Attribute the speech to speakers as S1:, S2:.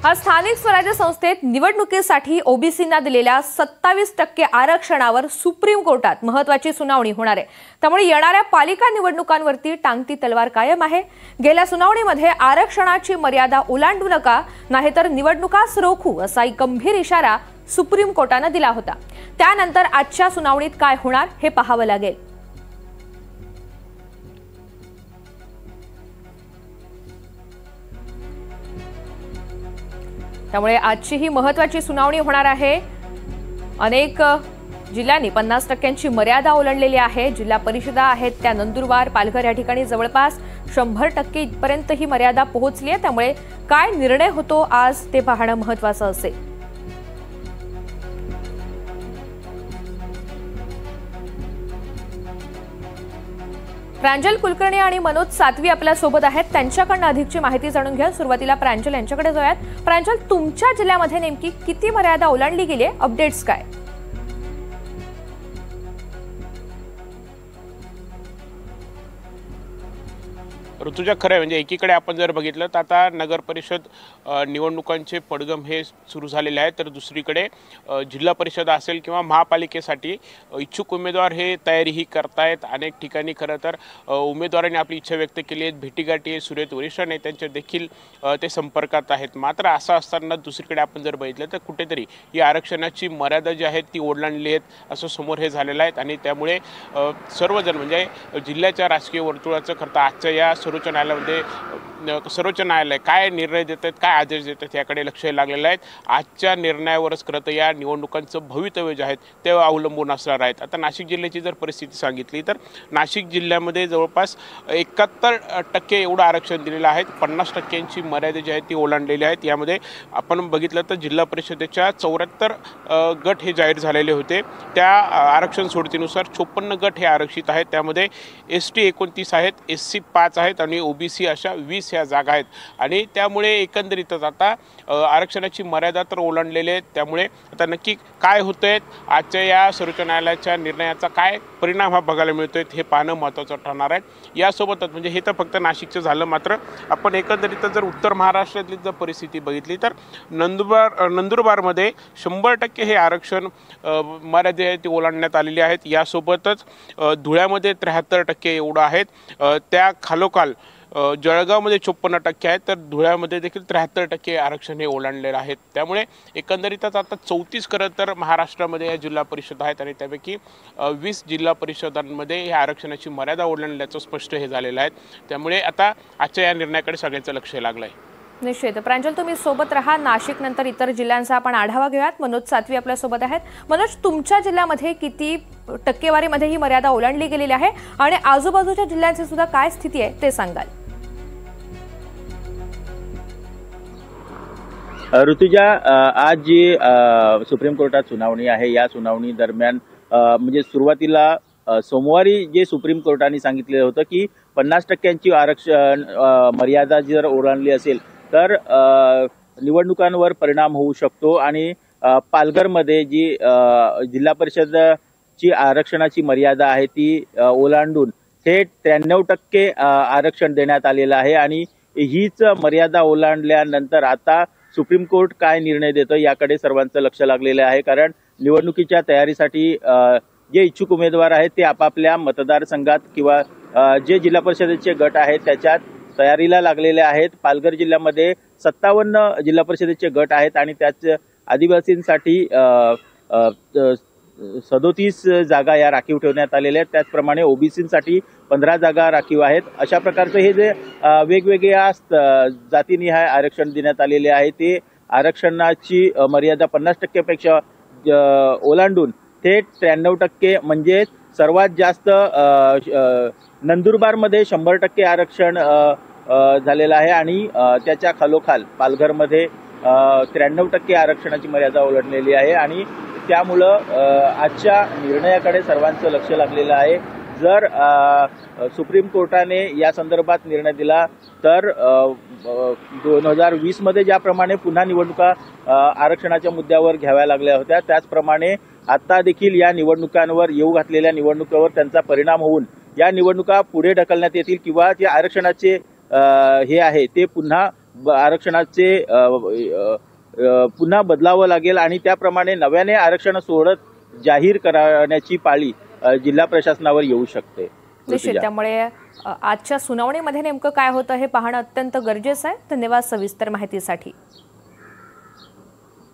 S1: आज स्थानिक स्वराज्य संस्थेत निवडणुकीसाठी ओबीसींना दिलेल्या 27% आरक्षणावर सुप्रीम कोर्टात महत्त्वाची सुनावणी होणार आहे। त्यामुळे येणाऱ्या पालिका निवडणुकांवरती टांगती तलवार कायम आहे। गेल्या सुनावणीमध्ये आरक्षणाची मर्यादा ओलांडू नका, नाहीतर निवडणुकाच रोखू असा गंभीर इशारा सुप्रीम कोर्टाने दिला होता। त्यानंतर आजच्या सुनावणीत काय होणार हे पाहावं लागेल। त्यामुळे आजची ही महत्त्वाची सुनावणी होणार आहे। अनेक जिल्ह्यांनी 50% मर्यादा ओलांडलेली आहे। जिल्हा परिषदा आहेत त्या नंदुरबार, पालघर या ठिकाणी जवळपास 100% इथपर्यंत ही मर्यादा पोहोचली आहे। त्यामुळे काय निर्णय होतो आज ते पाहणं महत्त्वाचं असेल। प्रांजल कुलकर्णी आणि मनोज सातवी आपल्या सोबत आहेत। त्यांच्याकडून अधिकची माहिती जाणून घ्या। सुरुवातीला प्रांजल यांच्याकडे जाऊयात। प्रांजल, तुमच्या जिल्ह्यामध्ये नेमकी किती मर्यादा ओलांडली गेली आहे? अपडेट्स काय?
S2: ऋतुजा, खरं म्हणजे एकीकडे आपण जर बघितलं तर आता नगर परिषद निवडणुकांचे पडगम हे सुरू झालेले आहेत, तर दुसरीकडे जिल्हा परिषद असेल किंवा महापालिकेसाठी इच्छुक उमेदवार हे तयारीही करतायत। अनेक ठिकाणी खरं तर उमेदवारांनी आपली इच्छा व्यक्त केली आहे। भेटीगाठी सुरेत वरिष्ठ नेत्यांच्या देखील ते संपर्कात आहेत। मात्र असं असताना दुसरीकडे आपण जर बघितलं तर कुठेतरी ही आरक्षणाची मर्यादा जी आहे ती ओलांडली आहेत असं समोर हे झालेलं आहे। आणि त्यामुळे सर्वजण म्हणजे जिल्ह्याच्या राजकीय वर्तुळाचं खरं तर आजच्या या सर्वोच्च न्यायालय काय निर्णय देत आहेत, काय आदेश देत आहेत याकडे लक्ष लागलेलं आहे। आजच्या निर्णयावरच खरं तर या निवडणुकांचं भवितव्य जे आहे ते अवलंबून असणार आहेत। आता नाशिक जिल्ह्याची जर परिस्थिती सांगितली तर नाशिक जिल्ह्यामध्ये जवळपास 71% एवढं आरक्षण दिलेलं आहे। 50%ची मर्यादा जी आहे ती ओलांडलेली आहेत। यामध्ये आपण बघितलं तर जिल्हा परिषदेच्या 74 गट हे जाहीर झालेले होते। त्या आरक्षण सोडतीनुसार 56 गट हे आरक्षित आहेत। त्यामध्ये ST 29 आहेत, SC 5 आहेत आणि OBC अशा 20 ह्या जागा आहेत। आणि त्यामुळे एकंदरीतच आता आरक्षणाची मर्यादा तर ओलांडलेली आहे। त्यामुळे आता नक्की काय होतंय, आजच्या या सर्वोच्च न्यायालयाच्या निर्णयाचा काय परिणाम हा बघायला मिळतोय हे पाहणं महत्त्वाचं ठरणार आहे। यासोबतच म्हणजे हे तर फक्त नाशिकचं झालं, मात्र आपण एकंदरीत जर उत्तर महाराष्ट्रातली जर परिस्थिती बघितली तर नंदुरबारमध्ये 100% हे आरक्षण मर्यादा आहे ती ओलांडण्यात आलेली आहेत। यासोबतच धुळ्यामध्ये 73% एवढं आहेत। त्या खालोखाल जळगावमध्ये 54% आहेत, तर धुळ्यामध्ये देखील 73% आरक्षण हे ओलांडलेलं आहे। त्यामुळे एकंदरीतच आता 34 खरं तर महाराष्ट्रामध्ये या जिल्हा परिषद आहेत आणि त्यापैकी 20 जिल्हा परिषदांमध्ये या आरक्षणाची मर्यादा ओलांडल्याचं स्पष्ट हे झालेलं आहे। त्यामुळे आता आजच्या या निर्णयाकडे सगळ्यांचं लक्ष लागलं आहे।
S1: निश्चित। प्रांजल, तुम्ही सोबत रहा। नाशिक नंतर इतर जिल्ह्यांचा आपण आढावा घेऊयात। मनोज सातवी आपल्या सोबत आहेत। मनोज, तुमच्या जिल्ह्यामध्ये किती टक्केवारीमध्ये ही मर्यादा ओलांडली गेलेली आहे आणि आजूबाजूच्या जिल्ह्यांची सुद्धा काय स्थिती आहे ते सांगाल?
S3: ऋतुजा, आज जी सुप्रीम कोर्टात सुनावणी आहे, या सुनावणी दरम्यान म्हणजे सुरुवातीला सोमवारी जे सुप्रीम कोर्टाने सांगितले होतं की 50%ची आरक्षण मर्यादा जर ओलांडली असेल तर निवडणुकांवर परिणाम होऊ शकतो। आणि पालघरमध्ये जी जिल्हा परिषदची आरक्षणाची मर्यादा आहे ती ओलांडून थेट 93% आरक्षण देण्यात आलेलं आहे। आणि हीच मर्यादा ओलांडल्यानंतर आता सुप्रीम कोर्ट काय निर्णय देतं याकडे सर्वांचं लक्ष लागलेलं आहे। कारण निवडणुकीच्या तयारीसाठी जे इच्छुक उमेदवार आहेत ते आपापल्या मतदारसंघात किंवा जे जिल्हा परिषदेचे गट आहेत त्याच्यात तयारीला लागलेले आहेत। पालघर जिल्ह्यामध्ये 57 जिल्हा परिषदेचे गट आहेत आणि त्याच आदिवासींसाठी 37 जागा या राखीव ठेवण्यात आलेल्या आहेत। त्याचप्रमाणे ओबीसींसाठी 15 जागा राखीव आहेत। अशा प्रकारचे हे जे वेगवेगळ्या जातीनिहाय आरक्षण देण्यात आलेले आहे ते आरक्षणाची मर्यादा 50% पेक्षा ओलांडून थेट 93% म्हणजे सर्वात जास्त नंदुरबारमध्ये 100% आरक्षण झालेलं आहे। आणि त्याच्या खालोखाल पालघरमध्ये 93% आरक्षणाची मर्यादा ओलांडलेली आहे। आणि त्यामुळं आजच्या निर्णयाकडे सर्वांचं लक्ष लागलेलं आहे। जर सुप्रीम कोर्टाने या संदर्भात निर्णय दिला तर 2020 मध्ये ज्याप्रमाणे पुन्हा निवडणुका आरक्षणाच्या मुद्द्यावर घ्याव्या लागल्या होत्या त्याचप्रमाणे आता देखील या निवडणुकांवर येऊ घातलेल्या निवडणुकांवर त्यांचा परिणाम होऊन या निवडणुका पुढे ढकलण्यात येतील किंवा जे आरक्षणाचे हे आहे ते पुन्हा आरक्षणाचे पुन्हा बदलावं लागेल आणि त्याप्रमाणे नव्याने आरक्षण सोडत जाहीर करण्याची पाळी जिल्हा प्रशासनावर येऊ शकते.
S1: निश्चित. त्यामुळे आजच्या सुनावणीमध्ये नेमकं काय होतं हे पाहणं अत्यंत गरजेचं आहे. धन्यवाद सविस्तर माहितीसाठी.